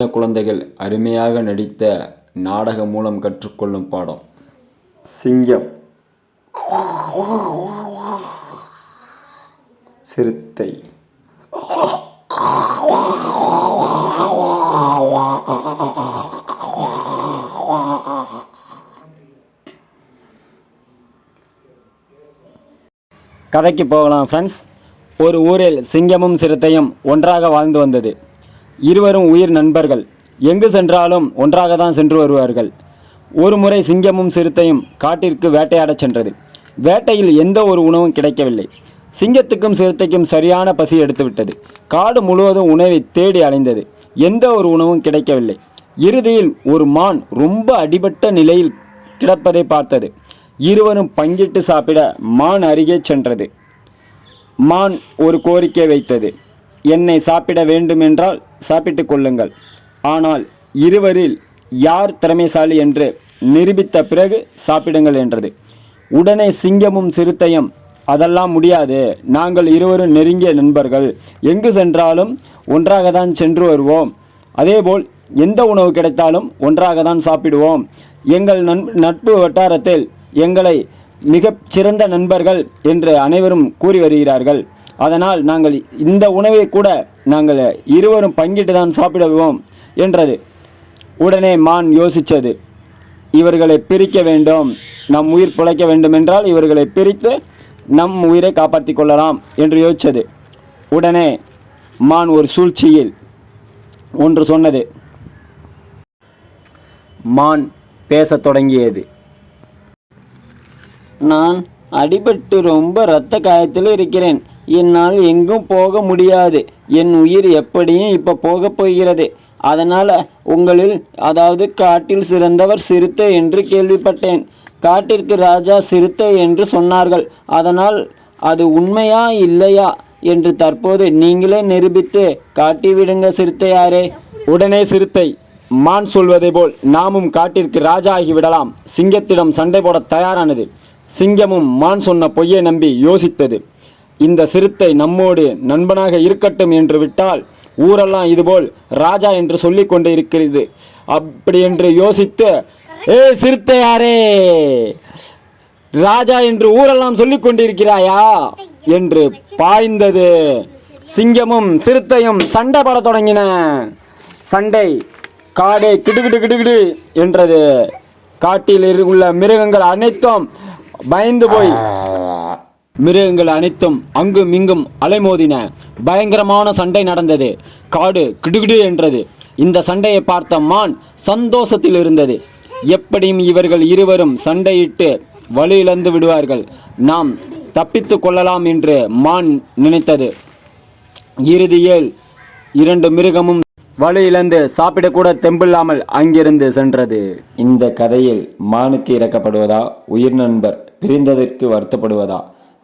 சின்ன குழந்தைகள் அருமையாக நடித்த நாடகம் மூலம் கற்றுக்கொள்ளும் பாடம். சிங்கம், சிறுத்தை, கதைக்கு போகலாம் ஃப்ரெண்ட்ஸ். ஒரு ஊரில் சிங்கமும் சிறுத்தையும் ஒன்றாக வாழ்ந்து வந்தது. இருவரும் உயிர் நண்பர்கள். எங்கு சென்றாலும் ஒன்றாக தான் சென்று வருவார்கள். ஒரு முறை சிங்கமும் சிறுத்தையும் காட்டிற்கு வேட்டையாடச் சென்றது. வேட்டையில் எந்த ஒரு உணவும் கிடைக்கவில்லை. சிங்கத்துக்கும் சிறுத்தைக்கும் சரியான பசி எடுத்துவிட்டது. காடு முழுவதும் உணவை தேடி அலைந்தது. எந்த ஒரு உணவும் கிடைக்கவில்லை. இறுதியில் ஒரு மான் ரொம்ப அடிபட்ட நிலையில் கிடப்பதை பார்த்தது. இருவரும் பங்கிட்டு சாப்பிட மான் அருகே சென்றது. மான் ஒரு கோரிக்கை வைத்தது. என்னை சாப்பிட வேண்டுமென்றால் சாப்பிட்டு கொள்ளுங்கள், ஆனால் இருவரில் யார் திறமைசாலி என்று நிரூபித்த பிறகு சாப்பிடுங்கள் என்றது. உடனே சிங்கமும் சிறுத்தையும், அதெல்லாம் முடியாது, நாங்கள் இருவரும் நெருங்கிய நண்பர்கள், எங்கு சென்றாலும் ஒன்றாக தான் சென்று வருவோம், அதேபோல் எந்த உணவு கிடைத்தாலும் ஒன்றாக தான் சாப்பிடுவோம், எங்கள் நட்பு வட்டாரத்தில் எங்களை மிகச் சிறந்த நண்பர்கள் என்று அனைவரும் கூறி வருகிறார்கள். அதனால் நாங்கள் இந்த உணவை கூட நாங்கள் இருவரும் பங்கிட்டு தான் சாப்பிடுவோம் என்றது. உடனே மான் யோசித்தது, இவர்களை பிரிக்க வேண்டும், நம் உயிர் பிழைக்க வேண்டும் என்றால் இவர்களை பிரித்து நம் உயிரை காப்பாற்றி கொள்ளலாம் என்று யோசித்தது. உடனே மான் ஒரு சூழ்ச்சியில் ஒன்று சொன்னது. மான் பேசத் தொடங்கியது. நான் அடிபட்டு ரொம்ப இரத்த காயத்தில் இருக்கிறேன். என்னால் எங்கும் போக முடியாது. என் உயிர் எப்படியும் இப்போ போக போகிறது. அதனால் உங்களில், அதாவது காட்டில் சிறந்தவர் சிறுத்தை என்று கேள்விப்பட்டேன். காட்டிற்கு ராஜா சிறுத்தை என்று சொன்னார்கள். அதனால் அது உண்மையா இல்லையா என்று தற்போது நீங்களே நிரூபித்து காட்டிவிடுங்க சிறுத்தையாரே. உடனே சிறுத்தை, மான் சொல்வதை போல் நாமும் காட்டிற்கு ராஜா ஆகிவிடலாம், சிங்கத்திடம் சண்டை போட தயாரானது. சிங்கமும் மான் சொன்ன பொய்யை நம்பி யோசித்தது. இந்த சிறுத்தை நம்மோடு நண்பனாக இருக்கட்டும் என்று விட்டால் ஊரெல்லாம் இதுபோல் ராஜா என்று சொல்லி கொண்டு இருக்கிறது. அப்படி என்று யோசித்து, ஏ சிறுத்தையாரே, ராஜா என்று ஊரெல்லாம் சொல்லிக் கொண்டிருக்கிறாயா என்று பாய்ந்தது. சிங்கமும் சிறுத்தையும் சண்டை போட தொடங்கின. சண்டை காடே கிடுகிடு கிடுகிடு என்றது. காட்டில் உள்ள மிருகங்கள் அனைத்தும் பயந்து போய் மிருகங்கள் அனைத்தும் அங்கும் இங்கும் அலைமோதின. பயங்கரமான சண்டை நடந்தது. காடு கிடுகிடு என்றது. இந்த சண்டையை பார்த்த மான் சந்தோஷத்தில் இருந்தது. எப்படியும் இவர்கள் இருவரும் சண்டையிட்டு வலியிழந்து விடுவார்கள், நாம் தப்பித்து கொள்ளலாம் என்று மான் நினைத்தது. இறுதியில் இரண்டு மிருகமும் வலியிழந்து சாப்பிடக்கூட தெம்பில்லாமல் அங்கிருந்து சென்றது. இந்த கதையில் மானுக்கு இறக்கப்படுவதா, உயிர் நண்பர் பிரிந்ததற்கு வருத்தப்படுவதா,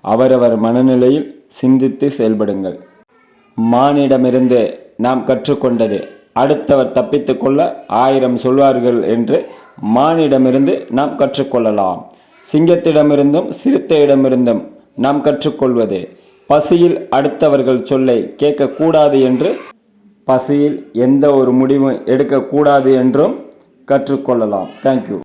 அவரவர் மனநிலையில் சிந்தித்து செயல்படுங்கள். மானிடமிருந்து நாம் கற்றுக்கொண்டது, அடுத்தவர் தப்பித்து கொள்ள 1000 சொல்வார்கள் என்று மானிடமிருந்து நாம் கற்றுக்கொள்ளலாம். சிங்கத்திடமிருந்தும் சிறுத்தையிடமிருந்தும் நாம் கற்றுக்கொள்வது, பசியில் அடுத்தவர்கள் சொல்லை கேட்கக்கூடாது என்று, பசியில் எந்த ஒரு முடிவும் எடுக்கக்கூடாது என்றும் கற்றுக்கொள்ளலாம். தேங்க்யூ.